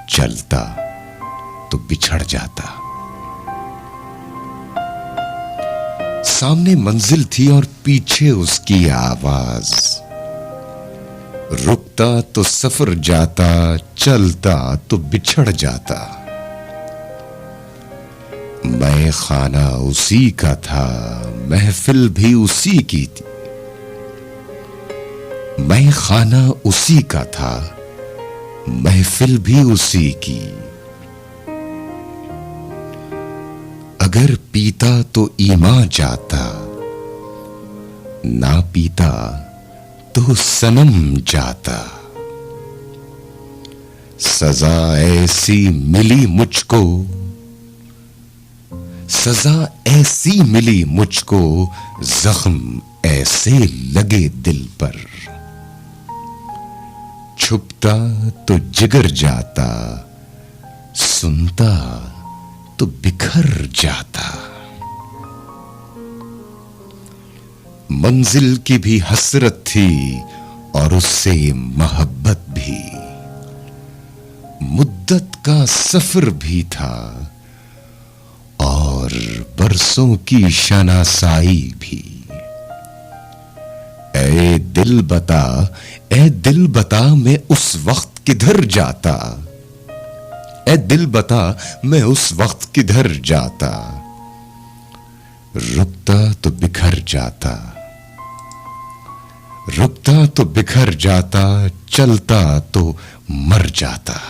चलता तो बिछड़ जाता। सामने मंजिल थी और पीछे उसकी आवाज। रुकता तो सफर जाता, चलता तो बिछड़ जाता। मैं खाना उसी का था, महफिल भी उसी की थी। मैं खाना उसी का था, महफिल भी उसी की। अगर पीता तो ईमा जाता, ना पीता तो सनम जाता। सजा ऐसी मिली मुझको, सजा ऐसी मिली मुझको, जख्म ऐसे लगे दिल पर। छुपता तो जिगर जाता, सुनता तो बिखर जाता। मंजिल की भी हसरत थी और उससे मोहब्बत भी। मुद्दत का सफर भी था और बरसों की शनासाई भी। ऐ दिल बता, ऐ दिल बता, मैं उस वक्त किधर जाता। ऐ दिल बता, मैं उस वक्त किधर जाता। रुकता तो बिखर जाता, रुकता तो बिखर जाता, चलता तो मर जाता।